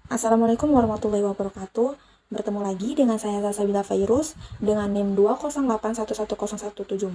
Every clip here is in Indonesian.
Assalamualaikum warahmatullahi wabarakatuh. Bertemu lagi dengan saya Salsabila Fairuz dengan NIM 208811014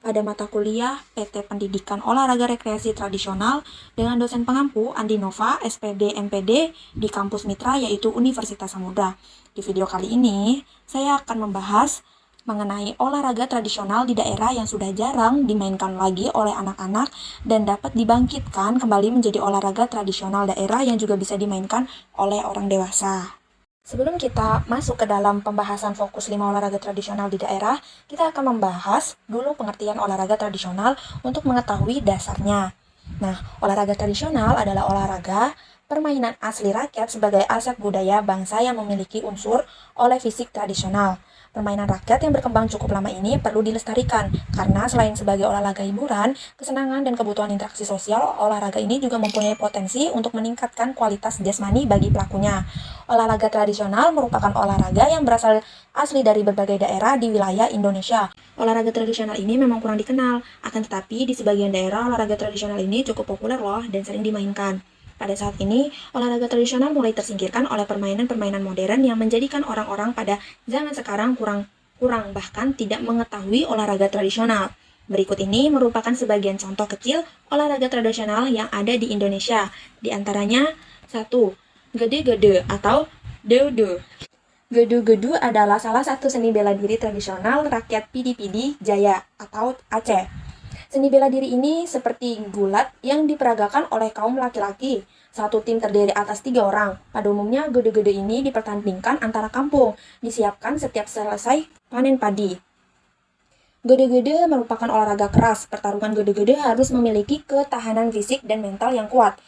pada mata kuliah PT Pendidikan Olahraga Rekreasi Tradisional dengan dosen pengampu Andi Nova, SPD, MPD di kampus Mitra yaitu Universitas Samudra. Di video kali ini, saya akan membahas mengenai olahraga tradisional di daerah yang sudah jarang dimainkan lagi oleh anak-anak dan dapat dibangkitkan kembali menjadi olahraga tradisional daerah yang juga bisa dimainkan oleh orang dewasa. Sebelum kita masuk ke dalam pembahasan fokus 5 olahraga tradisional di daerah, kita akan membahas dulu pengertian olahraga tradisional untuk mengetahui dasarnya. Nah, olahraga tradisional adalah olahraga permainan asli rakyat sebagai aset budaya bangsa yang memiliki unsur oleh fisik tradisional. Permainan rakyat yang berkembang cukup lama ini perlu dilestarikan, karena selain sebagai olahraga hiburan, kesenangan dan kebutuhan interaksi sosial, olahraga ini juga mempunyai potensi untuk meningkatkan kualitas jasmani bagi pelakunya. Olahraga tradisional merupakan olahraga yang berasal asli dari berbagai daerah di wilayah Indonesia. Olahraga tradisional ini memang kurang dikenal, akan tetapi di sebagian daerah olahraga tradisional ini cukup populer loh dan sering dimainkan. Pada saat ini, olahraga tradisional mulai tersingkirkan oleh permainan-permainan modern yang menjadikan orang-orang pada zaman sekarang kurang bahkan tidak mengetahui olahraga tradisional. Berikut ini merupakan sebagian contoh kecil olahraga tradisional yang ada di Indonesia. Di antaranya, 1. Gede-gede atau deudu. Gedu-gedu adalah salah satu seni bela diri tradisional rakyat Pidi-Pidi Jaya atau Aceh. Seni bela diri ini seperti gulat yang diperagakan oleh kaum laki-laki. Satu tim terdiri atas 3 orang. Pada umumnya, gede-gede ini dipertandingkan antara kampung, disiapkan setiap selesai panen padi. Gede-gede merupakan olahraga keras. Pertarungan gede-gede harus memiliki ketahanan fisik dan mental yang kuat,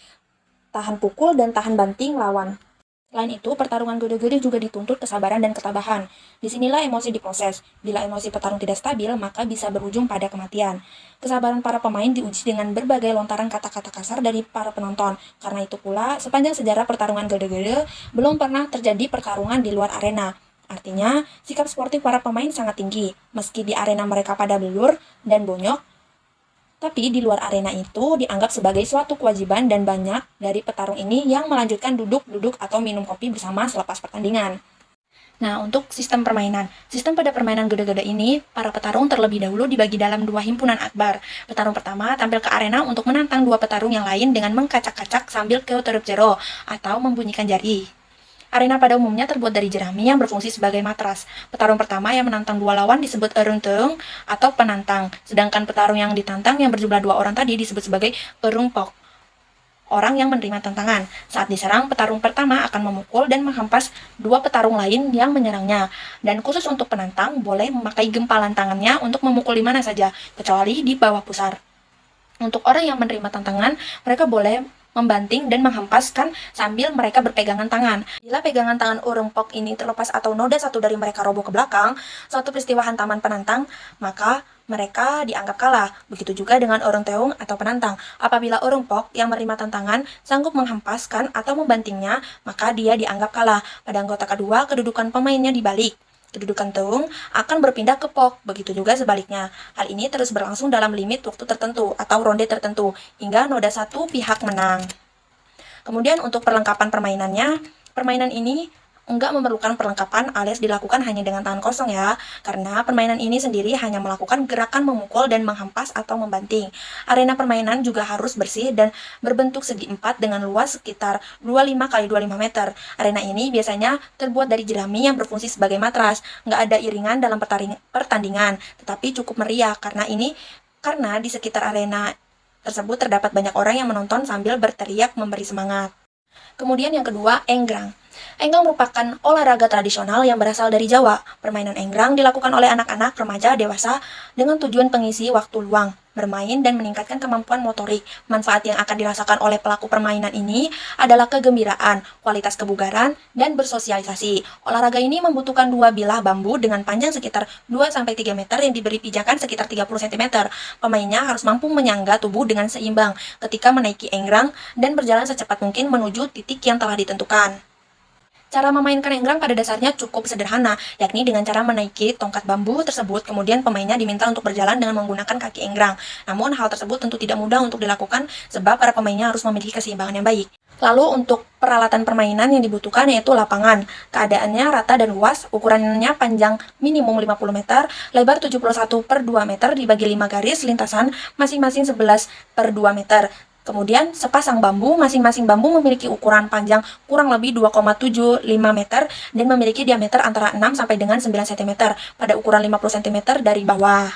tahan pukul dan tahan banting lawan. Selain itu, pertarungan gede-gede juga dituntut kesabaran dan ketabahan. Disinilah emosi diproses. Bila emosi petarung tidak stabil, maka bisa berujung pada kematian. Kesabaran para pemain diuji dengan berbagai lontaran kata-kata kasar dari para penonton. Karena itu pula, sepanjang sejarah pertarungan gede-gede, belum pernah terjadi pertarungan di luar arena. Artinya, sikap sportif para pemain sangat tinggi. Meski di arena mereka pada belur dan bonyok, tapi di luar arena itu dianggap sebagai suatu kewajiban dan banyak dari petarung ini yang melanjutkan duduk-duduk atau minum kopi bersama selepas pertandingan. Nah, untuk sistem permainan. Sistem pada permainan gede-gede ini, para petarung terlebih dahulu dibagi dalam 2 himpunan akbar. Petarung pertama tampil ke arena untuk menantang 2 petarung yang lain dengan mengkacak-kacak sambil keuterup jero atau membunyikan jari. Arena pada umumnya terbuat dari jerami yang berfungsi sebagai matras. Petarung pertama yang menantang 2 lawan disebut erung teung atau penantang, sedangkan petarung yang ditantang yang berjumlah 2 orang tadi disebut sebagai erung pok, orang yang menerima tantangan. Saat diserang, petarung pertama akan memukul dan menghempas 2 petarung lain yang menyerangnya. Dan khusus untuk penantang, boleh memakai gempalan tangannya untuk memukul di mana saja, kecuali di bawah pusar. Untuk orang yang menerima tantangan, mereka boleh membanting dan menghempaskan sambil mereka berpegangan tangan. Bila pegangan tangan urung pok ini terlepas atau noda satu dari mereka roboh ke belakang, suatu peristiwa hantaman penantang, maka mereka dianggap kalah. Begitu juga dengan urung teung atau penantang. Apabila urung pok yang menerima tantangan sanggup menghempaskan atau membantingnya, maka dia dianggap kalah. Pada anggota kedua, kedudukan pemainnya dibalik. Kedudukan teung akan berpindah ke pok, begitu juga sebaliknya. Hal ini terus berlangsung dalam limit waktu tertentu atau ronde tertentu, hingga noda satu pihak menang. Kemudian untuk perlengkapan permainannya, permainan ini enggak memerlukan perlengkapan alias dilakukan hanya dengan tangan kosong ya, karena permainan ini sendiri hanya melakukan gerakan memukul dan menghempas atau membanting. Arena permainan juga harus bersih dan berbentuk segi 4 dengan luas sekitar 25 x 25 meter. Arena ini biasanya terbuat dari jerami yang berfungsi sebagai matras. Nggak ada iringan dalam pertandingan, tetapi cukup meriah karena di sekitar arena tersebut terdapat banyak orang yang menonton sambil berteriak memberi semangat. Kemudian yang kedua, enggrang. Enggrang merupakan olahraga tradisional yang berasal dari Jawa. Permainan enggrang dilakukan oleh anak-anak, remaja, dewasa dengan tujuan pengisi waktu luang, bermain dan meningkatkan kemampuan motorik. Manfaat yang akan dirasakan oleh pelaku permainan ini adalah kegembiraan, kualitas kebugaran, dan bersosialisasi. Olahraga ini membutuhkan 2 bilah bambu dengan panjang sekitar 2-3 meter yang diberi pijakan sekitar 30 cm. Pemainnya harus mampu menyangga tubuh dengan seimbang ketika menaiki enggrang dan berjalan secepat mungkin menuju titik yang telah ditentukan. Cara memainkan enggrang pada dasarnya cukup sederhana, yakni dengan cara menaiki tongkat bambu tersebut, kemudian pemainnya diminta untuk berjalan dengan menggunakan kaki enggrang. Namun hal tersebut tentu tidak mudah untuk dilakukan sebab para pemainnya harus memiliki keseimbangan yang baik. Lalu untuk peralatan permainan yang dibutuhkan yaitu lapangan. Keadaannya rata dan luas, ukurannya panjang minimum 50 meter, lebar 71 per 2 meter dibagi 5 garis lintasan masing-masing 11 per 2 meter. Kemudian sepasang bambu, masing-masing bambu memiliki ukuran panjang kurang lebih 2,75 meter dan memiliki diameter antara 6 sampai dengan 9 cm pada ukuran 50 cm dari bawah.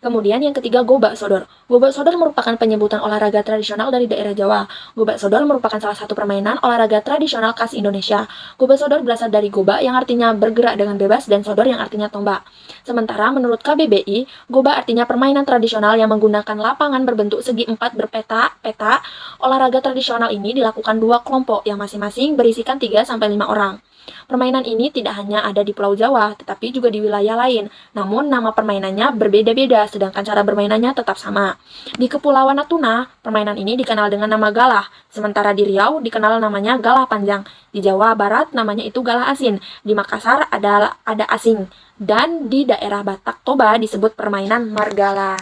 Kemudian yang ketiga, gobak sodor. Gobak sodor merupakan penyebutan olahraga tradisional dari daerah Jawa. Gobak sodor merupakan salah satu permainan olahraga tradisional khas Indonesia. Gobak sodor berasal dari gobak yang artinya bergerak dengan bebas dan sodor yang artinya tombak. Sementara menurut KBBI, gobak artinya permainan tradisional yang menggunakan lapangan berbentuk segi empat berpeta-peta. Olahraga tradisional ini dilakukan dua kelompok yang masing-masing berisikan 3-5 orang. Permainan ini tidak hanya ada di Pulau Jawa, tetapi juga di wilayah lain. Namun, nama permainannya berbeda-beda, sedangkan cara bermainannya tetap sama. Di Kepulauan Natuna, permainan ini dikenal dengan nama galah, sementara di Riau dikenal namanya galah panjang. Di Jawa Barat namanya itu galah asin, di Makassar ada asing, dan di daerah Batak Toba disebut permainan margala.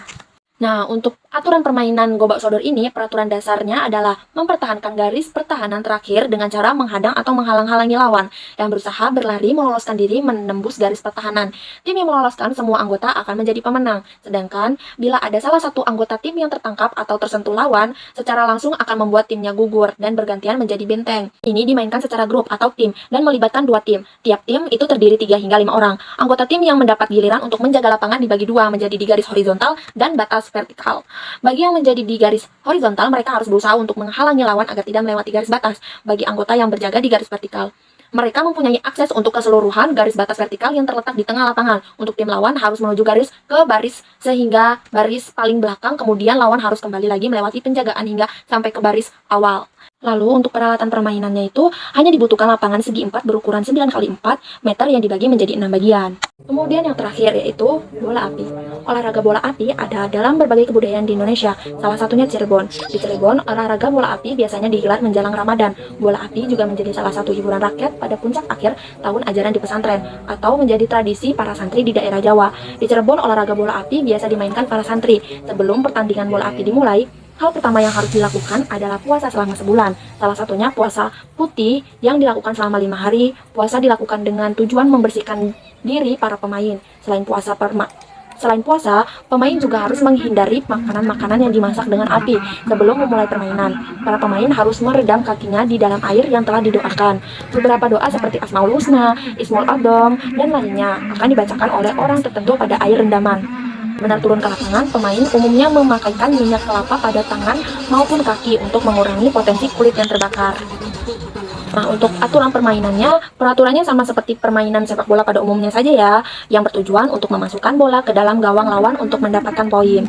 Nah, untuk aturan permainan gobak sodor ini, peraturan dasarnya adalah mempertahankan garis pertahanan terakhir dengan cara menghadang atau menghalang-halangi lawan yang berusaha berlari meloloskan diri menembus garis pertahanan. Tim yang meloloskan semua anggota akan menjadi pemenang. Sedangkan, bila ada salah satu anggota tim yang tertangkap atau tersentuh lawan, secara langsung akan membuat timnya gugur dan bergantian menjadi benteng. Ini dimainkan secara grup atau tim dan melibatkan 2 tim. Tiap tim itu terdiri 3 hingga 5 orang. Anggota tim yang mendapat giliran untuk menjaga lapangan dibagi 2 menjadi di garis horizontal dan batas vertikal. Bagi yang menjadi di garis horizontal, mereka harus berusaha untuk menghalangi lawan agar tidak melewati garis batas. Bagi anggota yang berjaga di garis vertikal, mereka mempunyai akses untuk keseluruhan garis batas vertikal yang terletak di tengah lapangan. Untuk tim lawan harus menuju garis ke baris sehingga baris paling belakang, kemudian lawan harus kembali lagi melewati penjagaan hingga sampai ke baris awal. Lalu untuk peralatan permainannya itu hanya dibutuhkan lapangan segi 4 berukuran 9x4 meter yang dibagi menjadi 6 bagian. Kemudian yang terakhir yaitu bola api. Olahraga bola api ada dalam berbagai kebudayaan di Indonesia, salah satunya Cirebon. Di Cirebon, olahraga bola api biasanya digelar menjelang Ramadan. Bola api juga menjadi salah satu hiburan rakyat pada puncak akhir tahun ajaran di pesantren, atau menjadi tradisi para santri di daerah Jawa. Di Cirebon, olahraga bola api biasa dimainkan para santri. Sebelum pertandingan bola api dimulai, hal pertama yang harus dilakukan adalah puasa selama sebulan. Salah satunya puasa putih yang dilakukan selama 5 hari. Puasa dilakukan dengan tujuan membersihkan diri para pemain. Selain puasa, pemain juga harus menghindari makanan-makanan yang dimasak dengan api sebelum memulai permainan. Para pemain harus meredam kakinya di dalam air yang telah didoakan. Beberapa doa seperti Asmaul Husna, Ismul Adham, dan lainnya akan dibacakan oleh orang tertentu pada air rendaman. Benar turun ke lapangan, pemain umumnya memakaikan minyak kelapa pada tangan maupun kaki untuk mengurangi potensi kulit yang terbakar. Nah, untuk aturan peraturannya sama seperti permainan sepak bola pada umumnya saja ya, yang bertujuan untuk memasukkan bola ke dalam gawang lawan untuk mendapatkan poin.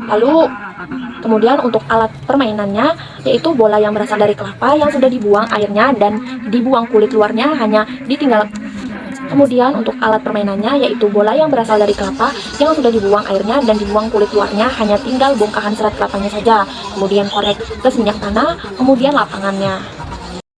Lalu, kemudian untuk alat permainannya, yaitu bola yang berasal dari kelapa yang sudah dibuang airnya dan dibuang kulit luarnya hanya ditinggal. Kemudian untuk alat permainannya yaitu bola yang berasal dari kelapa yang sudah dibuang airnya dan dibuang kulit luarnya, hanya tinggal bongkahan serat kelapanya saja. Kemudian korek plus minyak tanah, kemudian lapangannya.